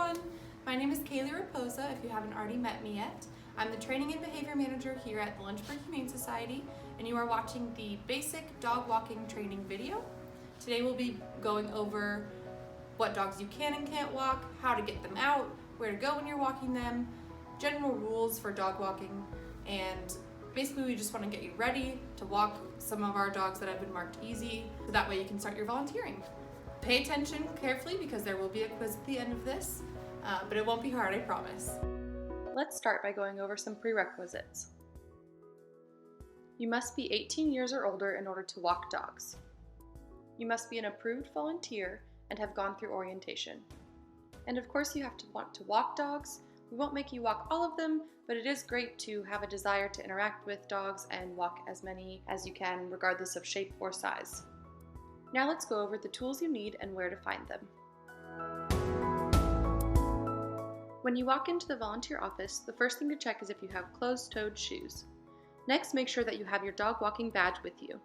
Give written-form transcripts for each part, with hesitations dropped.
everyone! My name is Kaylee Raposa, if you haven't already met me yet. I'm the Training and Behavior Manager here at the Lynchburg Humane Society, and you are watching the basic dog walking training video. Today we'll be going over what dogs you can and can't walk, how to get them out, where to go when you're walking them, general rules for dog walking, and basically we just want to get you ready to walk some of our dogs that have been marked easy, so that way you can start your volunteering. Pay attention carefully because there will be a quiz at the end of this, but it won't be hard, I promise. Let's start by going over some prerequisites. You must be 18 years or older in order to walk dogs. You must be an approved volunteer and have gone through orientation. And of course you have to want to walk dogs. We won't make you walk all of them, but it is great to have a desire to interact with dogs and walk as many as you can regardless of shape or size. Now let's go over the tools you need and where to find them. When you walk into the volunteer office, the first thing to check is if you have closed-toed shoes. Next, make sure that you have your dog walking badge with you.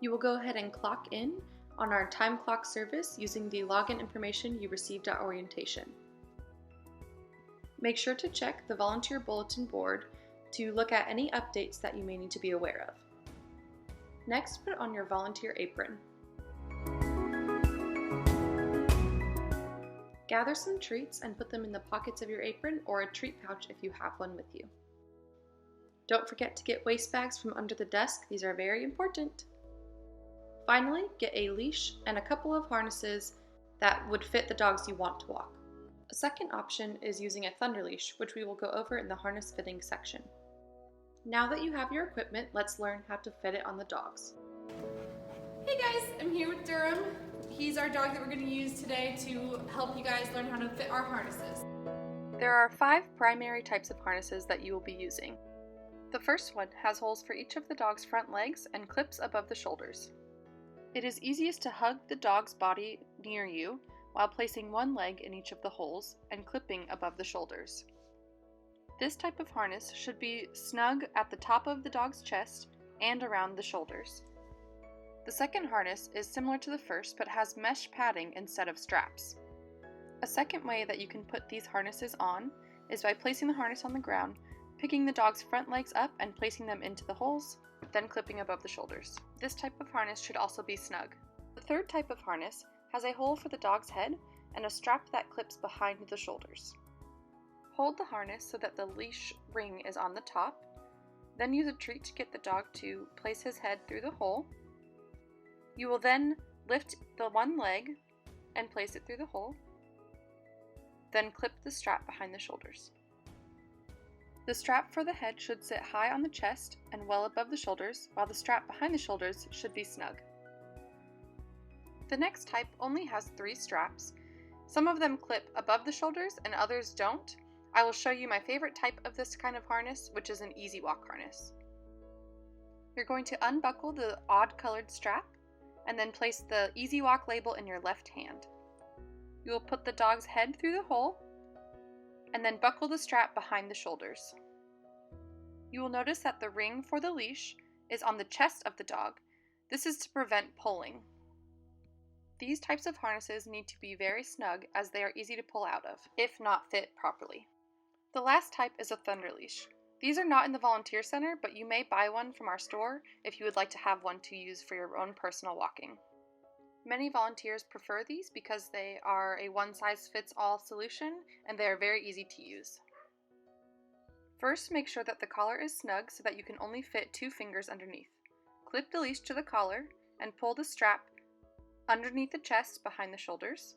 You will go ahead and clock in on our time clock service using the login information you received at orientation. Make sure to check the volunteer bulletin board to look at any updates that you may need to be aware of. Next, put on your volunteer apron. Gather some treats and put them in the pockets of your apron or a treat pouch if you have one with you. Don't forget to get waste bags from under the desk, these are very important. Finally, get a leash and a couple of harnesses that would fit the dogs you want to walk. A second option is using a thunder leash, which we will go over in the harness fitting section. Now that you have your equipment, let's learn how to fit it on the dogs. Hey guys, I'm here with Durham. He's our dog that we're going to use today to help you guys learn how to fit our harnesses. There are 5 primary types of harnesses that you will be using. The first one has holes for each of the dog's front legs and clips above the shoulders. It is easiest to hug the dog's body near you while placing one leg in each of the holes and clipping above the shoulders. This type of harness should be snug at the top of the dog's chest and around the shoulders. The second harness is similar to the first but has mesh padding instead of straps. A second way that you can put these harnesses on is by placing the harness on the ground, picking the dog's front legs up and placing them into the holes, then clipping above the shoulders. This type of harness should also be snug. The third type of harness has a hole for the dog's head and a strap that clips behind the shoulders. Hold the harness so that the leash ring is on the top, then use a treat to get the dog to place his head through the hole. You will then lift the one leg and place it through the hole, then clip the strap behind the shoulders. The strap for the head should sit high on the chest and well above the shoulders, while the strap behind the shoulders should be snug. The next type only has 3 straps. Some of them clip above the shoulders and others don't. I will show you my favorite type of this kind of harness, which is an Easy Walk harness. You're going to unbuckle the odd colored strap and then place the Easy Walk label in your left hand. You will put the dog's head through the hole and then buckle the strap behind the shoulders. You will notice that the ring for the leash is on the chest of the dog. This is to prevent pulling. These types of harnesses need to be very snug as they are easy to pull out of, if not fit properly. The last type is a thunder leash. These are not in the volunteer center, but you may buy one from our store if you would like to have one to use for your own personal walking. Many volunteers prefer these because they are a one-size-fits-all solution and they are very easy to use. First, make sure that the collar is snug so that you can only fit 2 fingers underneath. Clip the leash to the collar and pull the strap underneath the chest behind the shoulders,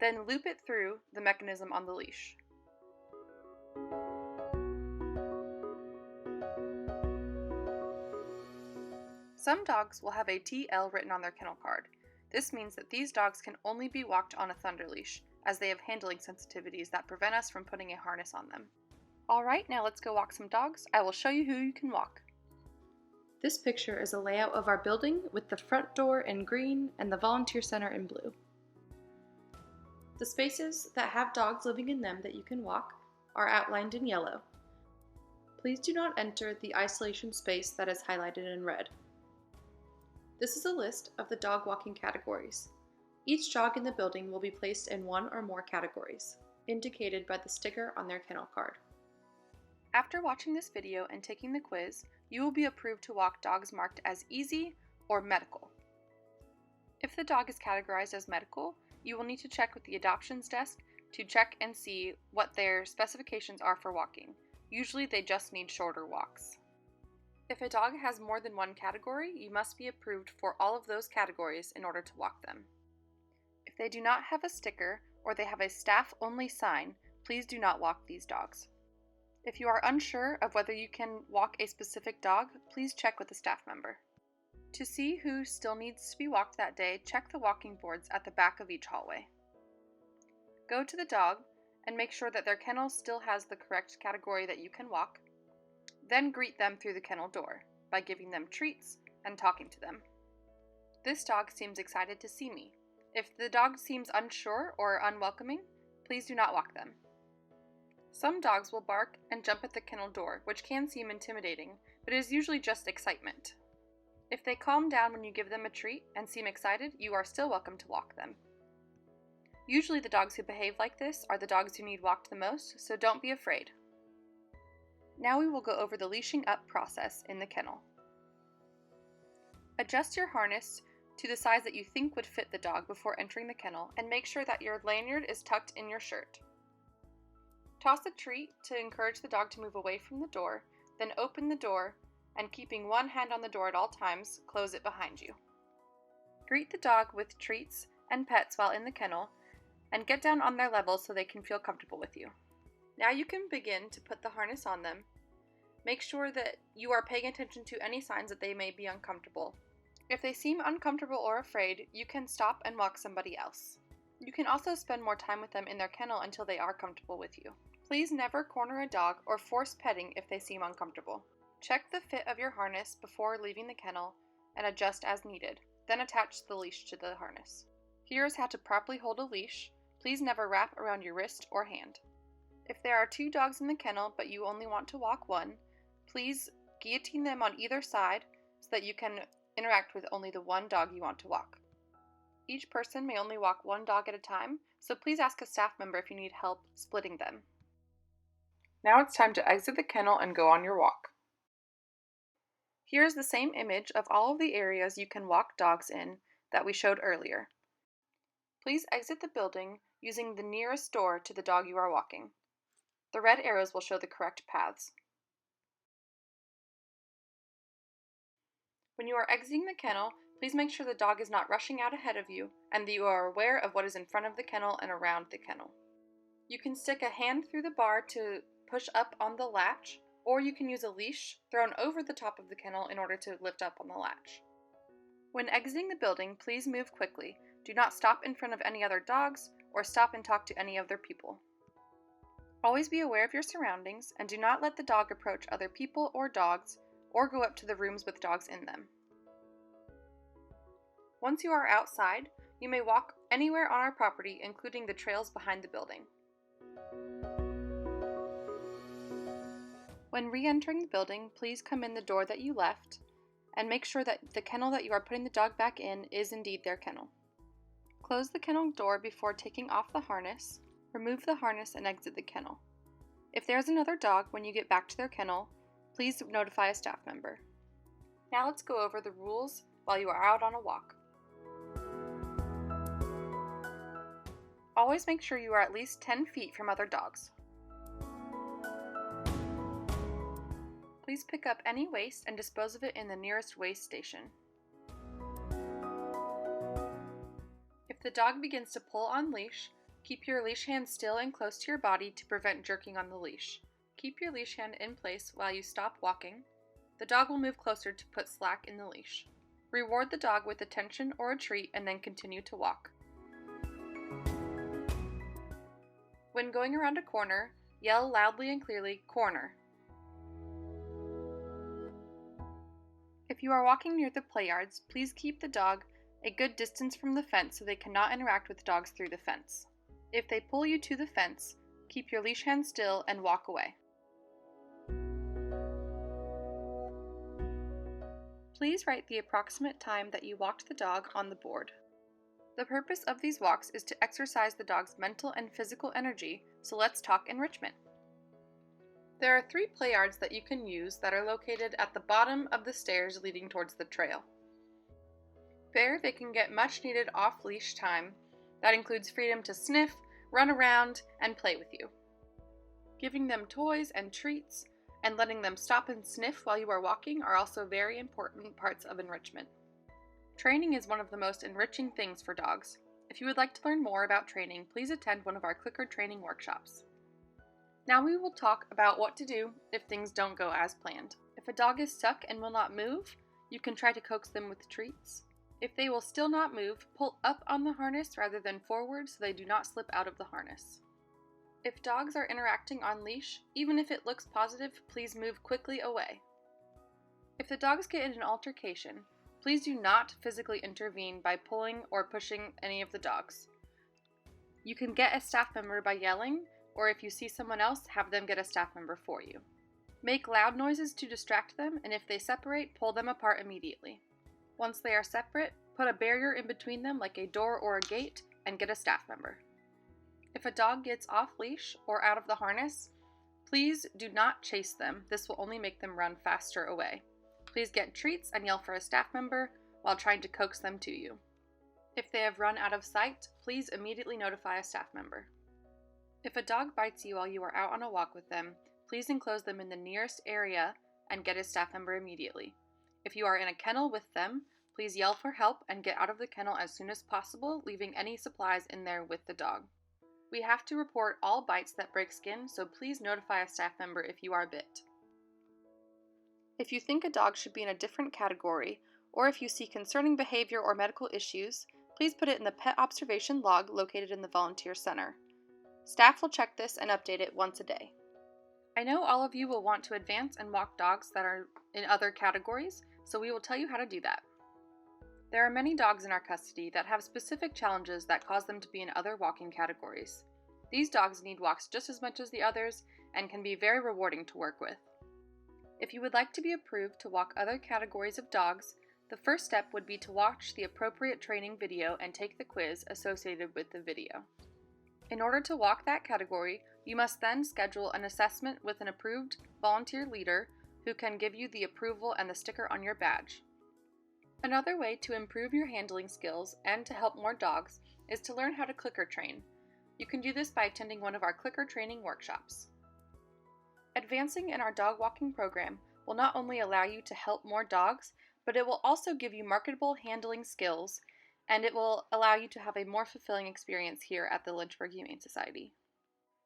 then loop it through the mechanism on the leash. Some dogs will have a TL written on their kennel card. This means that these dogs can only be walked on a thunder leash, as they have handling sensitivities that prevent us from putting a harness on them. Alright, now let's go walk some dogs. I will show you who you can walk. This picture is a layout of our building with the front door in green and the volunteer center in blue. The spaces that have dogs living in them that you can walk are outlined in yellow. Please do not enter the isolation space that is highlighted in red. This is a list of the dog walking categories. Each dog in the building will be placed in one or more categories, indicated by the sticker on their kennel card. After watching this video and taking the quiz, you will be approved to walk dogs marked as easy or medical. If the dog is categorized as medical, you will need to check with the adoptions desk to check and see what their specifications are for walking. Usually they just need shorter walks. If a dog has more than one category, you must be approved for all of those categories in order to walk them. If they do not have a sticker or they have a staff-only sign, please do not walk these dogs. If you are unsure of whether you can walk a specific dog, please check with a staff member. To see who still needs to be walked that day, check the walking boards at the back of each hallway. Go to the dog and make sure that their kennel still has the correct category that you can walk. Then greet them through the kennel door by giving them treats and talking to them. This dog seems excited to see me. If the dog seems unsure or unwelcoming, please do not walk them. Some dogs will bark and jump at the kennel door, which can seem intimidating, but it is usually just excitement. If they calm down when you give them a treat and seem excited, you are still welcome to walk them. Usually the dogs who behave like this are the dogs who need walked the most, so don't be afraid. Now we will go over the leashing up process in the kennel. Adjust your harness to the size that you think would fit the dog before entering the kennel, and make sure that your lanyard is tucked in your shirt. Toss a treat to encourage the dog to move away from the door, then open the door, and keeping one hand on the door at all times, close it behind you. Greet the dog with treats and pets while in the kennel, and get down on their level so they can feel comfortable with you. Now you can begin to put the harness on them. Make sure that you are paying attention to any signs that they may be uncomfortable. If they seem uncomfortable or afraid, you can stop and walk somebody else. You can also spend more time with them in their kennel until they are comfortable with you. Please never corner a dog or force petting if they seem uncomfortable. Check the fit of your harness before leaving the kennel and adjust as needed, then attach the leash to the harness. Here is how to properly hold a leash. Please never wrap around your wrist or hand. If there are 2 dogs in the kennel but you only want to walk one, please guillotine them on either side so that you can interact with only the one dog you want to walk. Each person may only walk one dog at a time, so please ask a staff member if you need help splitting them. Now it's time to exit the kennel and go on your walk. Here is the same image of all of the areas you can walk dogs in that we showed earlier. Please exit the building using the nearest door to the dog you are walking. The red arrows will show the correct paths. When you are exiting the kennel, please make sure the dog is not rushing out ahead of you and that you are aware of what is in front of the kennel and around the kennel. You can stick a hand through the bar to push up on the latch, or you can use a leash thrown over the top of the kennel in order to lift up on the latch. When exiting the building, please move quickly. Do not stop in front of any other dogs or stop and talk to any other people. Always be aware of your surroundings and do not let the dog approach other people or dogs or go up to the rooms with dogs in them. Once you are outside, you may walk anywhere on our property, including the trails behind the building. When re-entering the building, please come in the door that you left and make sure that the kennel that you are putting the dog back in is indeed their kennel. Close the kennel door before taking off the harness, remove the harness and exit the kennel. If there is another dog when you get back to their kennel, please notify a staff member. Now let's go over the rules while you are out on a walk. Always make sure you are at least 10 feet from other dogs. Please pick up any waste and dispose of it in the nearest waste station. If the dog begins to pull on leash, keep your leash hand still and close to your body to prevent jerking on the leash. Keep your leash hand in place while you stop walking. The dog will move closer to put slack in the leash. Reward the dog with attention or a treat and then continue to walk. When going around a corner, yell loudly and clearly, "Corner." If you are walking near the play yards, please keep the dog a good distance from the fence so they cannot interact with dogs through the fence. If they pull you to the fence, keep your leash hand still and walk away. Please write the approximate time that you walked the dog on the board. The purpose of these walks is to exercise the dog's mental and physical energy, so let's talk enrichment. There are 3 play yards that you can use that are located at the bottom of the stairs leading towards the trail. There, they can get much needed off-leash time. That includes freedom to sniff, run around, and play with you. Giving them toys and treats, and letting them stop and sniff while you are walking are also very important parts of enrichment. Training is one of the most enriching things for dogs. If you would like to learn more about training, please attend one of our clicker training workshops. Now we will talk about what to do if things don't go as planned. If a dog is stuck and will not move, you can try to coax them with treats. If they will still not move, pull up on the harness rather than forward so they do not slip out of the harness. If dogs are interacting on leash, even if it looks positive, please move quickly away. If the dogs get in an altercation, please do not physically intervene by pulling or pushing any of the dogs. You can get a staff member by yelling, or if you see someone else, have them get a staff member for you. Make loud noises to distract them, and if they separate, pull them apart immediately. Once they are separate, put a barrier in between them like a door or a gate, and get a staff member. If a dog gets off leash or out of the harness, please do not chase them. This will only make them run faster away. Please get treats and yell for a staff member while trying to coax them to you. If they have run out of sight, please immediately notify a staff member. If a dog bites you while you are out on a walk with them, please enclose them in the nearest area and get a staff member immediately. If you are in a kennel with them, please yell for help and get out of the kennel as soon as possible, leaving any supplies in there with the dog. We have to report all bites that break skin, so please notify a staff member if you are bit. If you think a dog should be in a different category, or if you see concerning behavior or medical issues, please put it in the pet observation log located in the volunteer center. Staff will check this and update it once a day. I know all of you will want to advance and walk dogs that are in other categories, so we will tell you how to do that. There are many dogs in our custody that have specific challenges that cause them to be in other walking categories. These dogs need walks just as much as the others and can be very rewarding to work with. If you would like to be approved to walk other categories of dogs, the first step would be to watch the appropriate training video and take the quiz associated with the video. In order to walk that category, you must then schedule an assessment with an approved volunteer leader who can give you the approval and the sticker on your badge. Another way to improve your handling skills and to help more dogs is to learn how to clicker train. You can do this by attending one of our clicker training workshops. Advancing in our dog walking program will not only allow you to help more dogs, but it will also give you marketable handling skills, and it will allow you to have a more fulfilling experience here at the Lynchburg Humane Society.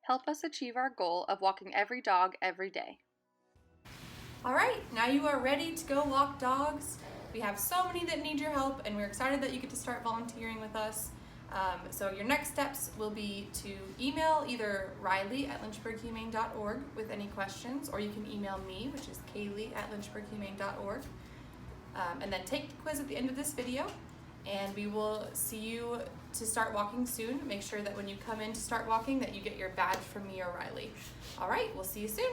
Help us achieve our goal of walking every dog every day. All right, now you are ready to go walk dogs. We have so many that need your help, and we're excited that you get to start volunteering with us. So your next steps will be to email either Riley@lynchburghumane.org with any questions, or you can email me, which is Kaylee@lynchburghumane.org, and then take the quiz at the end of this video, and we will see you to start walking soon. Make sure that when you come in to start walking that you get your badge from me or Riley. All right, we'll see you soon.